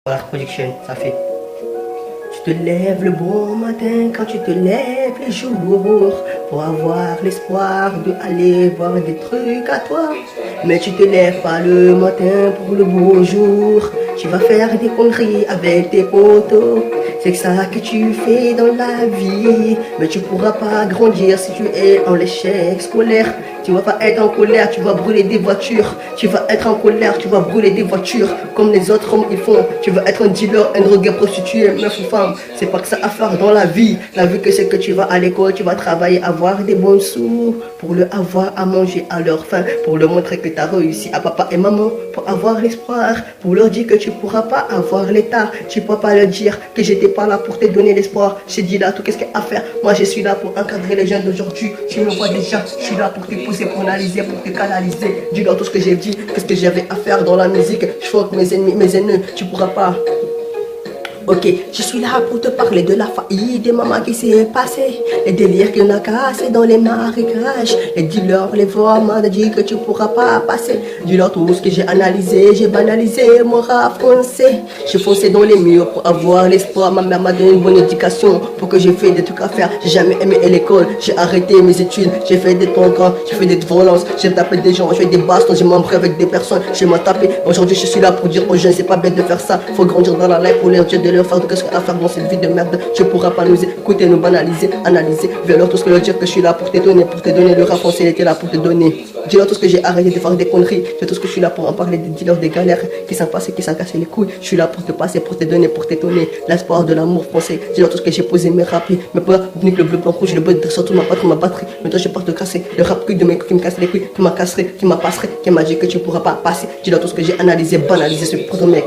Voilà, production, ça fait. Tu te lèves le bon matin quand tu te lèves les jours pour avoir l'espoir d'aller voir des trucs à toi. Mais tu te lèves pas le matin pour le beau jour. Tu vas faire des conneries avec tes potos. C'est que ça que tu fais dans la vie. Mais tu pourras pas grandir si tu es en échec scolaire. Tu vas pas être en colère, tu vas brûler des voitures. Tu vas être en colère, tu vas brûler des voitures. Comme les autres hommes ils font. Tu vas être un dealer, un drogué, prostituée, meuf ou femme. C'est pas que ça à faire dans la vie. La vie que c'est que tu vas à l'école, tu vas travailler, avoir des bons sous. Pour le avoir à manger à leur faim. Pour leur montrer que tu as réussi à papa et maman. Pour avoir l'espoir. Pour leur dire que tu pourras pas avoir l'état. Tu pourras pas leur dire que j'étais pas là pour te donner l'espoir. J'ai dit là tout qu'est-ce qu'il y a à faire. Moi je suis là pour encadrer les jeunes d'aujourd'hui. Tu me vois déjà, je suis là pour te pousser, pour analyser, pour te canaliser. Dis-leur tout ce que j'ai dit, qu'est-ce que j'avais à faire dans la musique. Je crois que mes ennemis, mes ennemis, tu pourras pas. Ok, je suis là pour te parler de la faillite des mamans qui s'est passée. Les délires qu'on a cassés dans les marécages. Les dealers, les voleurs m'ont dit que tu pourras pas passer. Dis-leur tout ce que j'ai analysé, j'ai banalisé mon rap français. J'ai foncé dans les murs pour avoir l'espoir. Ma mère m'a donné une bonne éducation pour que j'ai fait des trucs à faire. J'ai jamais aimé l'école, j'ai arrêté mes études. J'ai fait des toncans, j'ai fait des violences. J'ai tapé des gens, j'ai fait des bastons, j'ai membré avec des personnes. J'ai m'en tapé. Aujourd'hui, je suis là pour dire aux jeunes, c'est pas bête de faire ça. Faut grandir dans la life pour leur dire de leur faire qu'est-ce qu'il y a à faire dans cette vie de merde. Tu pourras pas nous écouter, nous banaliser, analyser. Viens-leur tout ce que leur dire que je suis là pour te donner. Le rap français il était là pour te donner. Dis-leur tout ce que j'ai arrêté de faire des conneries. Dis-leur tout ce que je suis là pour en parler, des dealers, des galères qui s'en passent, qui s'en cassent les couilles. Je suis là pour te passer, pour te donner, pour t'étonner. L'espoir de l'amour français. Dis-leur tout ce que j'ai posé, mes rapis, mes peurs, nique le bleu, blanc, rouge, le bleu, surtout ma batterie. Maintenant je pars te casser. Le rap de mes couilles qui me casse les couilles, qui m'a casserait, qui m'a passerait, qui m'a dit que tu pourras pas passer. Dis-leur tout ce que j'ai analysé, banalisé ce putain mec.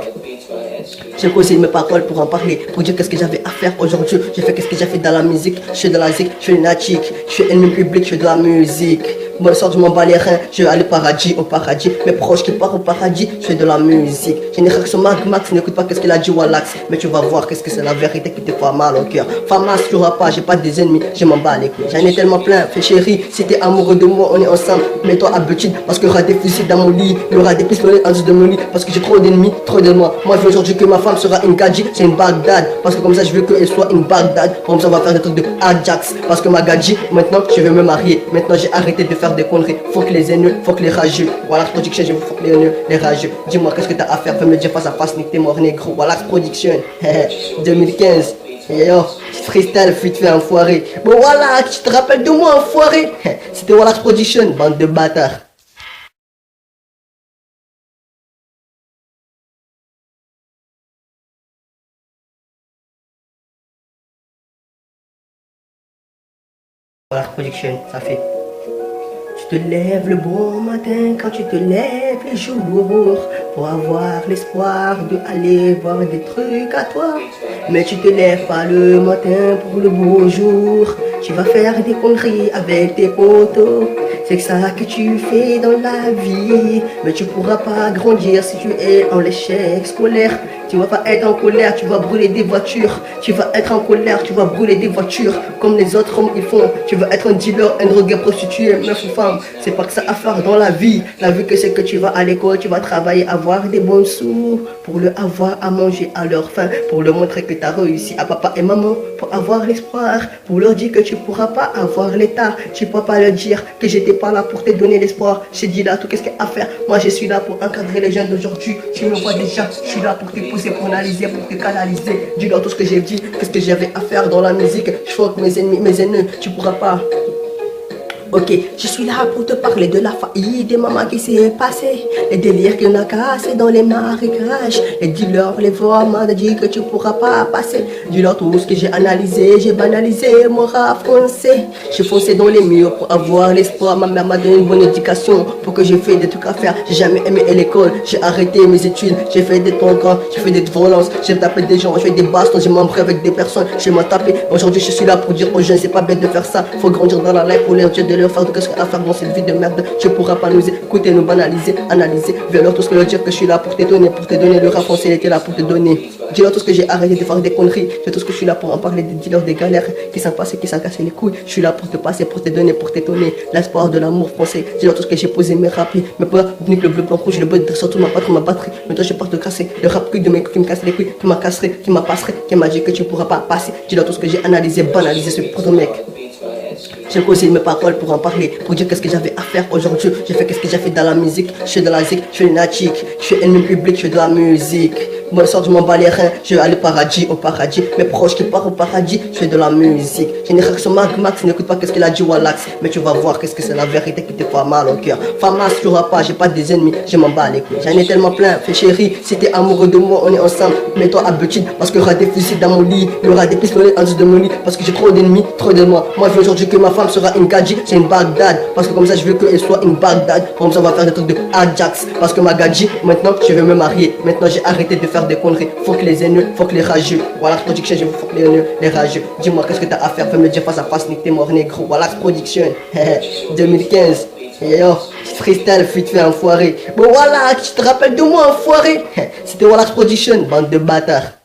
J'ai causé mes paroles pour en parler, pour dire qu'est-ce que j'avais à faire aujourd'hui. J'ai fait qu'est-ce que j'ai fait dans la musique. Je suis de la zik, je suis lunatique, je suis ennemi public, je fais de la musique. Bon soir je m'en bats les reins, je vais aller au paradis. Mes proches qui partent au paradis, je fais de la musique. J'ai une réaction Max, n'écoute pas qu'est-ce qu'il a dit Wallax. Mais tu vas voir qu'est-ce que c'est la vérité qui te fait mal au cœur. Famas, tu n'auras pas, j'ai pas des ennemis, je m'en bats les couilles. J'en ai tellement plein, fais chérie, si t'es amoureux de moi, on est ensemble. Mets-toi à habitude, parce qu'il y aura des fusils dans mon lit. Il y aura des pistolets en dessous de mon lit, parce que j'ai trop d'ennemis, trop de moi. Moi je veux aujourd'hui que ma femme sera une gadji, c'est une Bagdad. Parce que comme ça je veux qu'elle soit une Bagdad. Comme ça on va faire des trucs de Ajax. Parce que ma gadji, maintenant je vais me marier. Maintenant j'ai arrêté de faire des conneries. Faut que les haineux, faut que les rageux. Voilà production, je faut que les haineux, les rageux. Dis-moi qu'est-ce que t'as à faire, fais me dire face à face, nique tes morts négro. Voilà production. 2015. Yo, freestyle, vite fait enfoiré. Bon voilà, tu te rappelles de moi enfoiré. C'était Wallax Production, bande de bâtards. Voilà production, ça fait. Tu te lèves le bon matin quand tu te lèves les jours pour avoir l'espoir d'aller voir des trucs à toi. Mais tu te lèves pas le matin pour le beau jour. Tu vas faire des conneries avec tes potos. C'est que ça que tu fais dans la vie. Mais tu pourras pas grandir si tu es en échec scolaire. Tu vas pas être en colère, tu vas brûler des voitures. Tu vas être en colère, tu vas brûler des voitures. Comme les autres hommes ils font. Tu vas être un dealer, un drogué, prostituée, meuf ou femme. C'est pas que ça à faire dans la vie. La vie que c'est que tu vas à l'école, tu vas travailler, avoir des bons sous. Pour le avoir à manger à leur faim. Pour leur montrer que tu as réussi à papa et maman. Pour avoir l'espoir. Pour leur dire que tu pourras pas avoir l'état. Tu pourras pas leur dire que j'étais pas là pour te donner l'espoir. J'ai dit là tout qu'est-ce qu'il y a à faire. Moi je suis là pour encadrer les jeunes d'aujourd'hui. Tu me vois déjà, je suis là pour te pousser, pour analyser, pour te canaliser. Dis-leur tout ce que j'ai dit, qu'est-ce que j'avais à faire dans la musique. Je crois que mes ennemis, mes ennemis, tu pourras pas. Ok, je suis là pour te parler de la faillite des mamans qui s'est passée. Les délires qu'on a cassés dans les marécages. Les dealers, les voleurs m'ont dit que tu pourras pas passer. Dis-leur tout ce que j'ai analysé, j'ai banalisé mon rap français. J'ai foncé dans les murs pour avoir l'espoir. Ma mère m'a donné une bonne éducation pour que j'ai fait des trucs à faire. J'ai jamais aimé l'école, j'ai arrêté mes études. J'ai fait des toncans, j'ai fait des violences. J'ai tapé des gens, j'ai fait des bastons, j'ai membré avec des personnes. J'ai m'en tapé. Aujourd'hui je suis là pour dire aux jeunes, c'est pas bête de faire ça. Faut grandir dans la life pour leur dire de leur faire qu'est-ce qu'il y a à faire dans cette vie de merde. Tu pourras pas nous écouter, nous banaliser, analyser. Viens-leur tout ce que leur dire que je suis là pour te donner, le rap français il était là pour te donner. Dis-leur tout ce que j'ai arrêté de faire des conneries. Dis tout ce que je suis là pour en parler, dis-leur des galères qui s'en passent, qui s'en cassent les couilles. Je suis là pour te passer, pour te donner, pour t'étonner. L'espoir de l'amour français. Dis-leur tout ce que j'ai posé, mes rapis, mes poids, nique le bleu, blanc, rouge, le bleu, surtout ma batterie. Maintenant je pars te casser. Le rap de mes couilles qui me casse les couilles, qui m'a casserait, qui m'a passerait, qui m'a dit que tu pourras pas passer. Dis-leur tout ce que j'ai analysé, banalisé, ce putain mec. J'ai posé mes paroles pour en parler, pour dire qu'est-ce que j'avais à faire aujourd'hui. J'ai fait qu'est-ce que j'ai fait dans la musique. Je fais de la zik, je fais une natique, je fais ennemi public, je fais de la musique. Moi le soir je m'en bats les reins, je vais aller au paradis. Mes proches qui partent au paradis, je fais de la musique. J'ai une réaction Max, n'écoute pas qu'est-ce qu'il a dit Wallax. Mais tu vas voir qu'est-ce que c'est la vérité qui te fait mal au cœur. Famas, tu n'auras pas, j'ai pas des ennemis, je m'en bats les couilles. J'en ai tellement plein, fais chérie, si t'es amoureux de moi, on est ensemble. Mets-toi à Betine, parce qu'il y aura des fusils dans mon lit, il y aura des pistolets en dessous de mon lit, parce que j'ai trop d'ennemis, trop de moi. Moi je veux aujourd'hui que ma femme sera une gadji, c'est une Bagdad, parce que comme ça je veux qu'elle soit une Bagdad. Comme ça on va faire des trucs de Ajax, parce que ma gadji, maintenant je vais me marier. Maintenant j'ai arrêté de faire des conneries. Faut que les haineux, faut que les rageux. Voilà Production, je faut que les haineux, les rageux. Dis-moi qu'est-ce que t'as à faire, fais me le dire face à face, nique t'es mort négro. Voilà Production, 2015. Yo, freestyle, fait enfoiré. Bon voilà, tu te rappelles de moi enfoiré. C'était Wallax Production, bande de bâtards.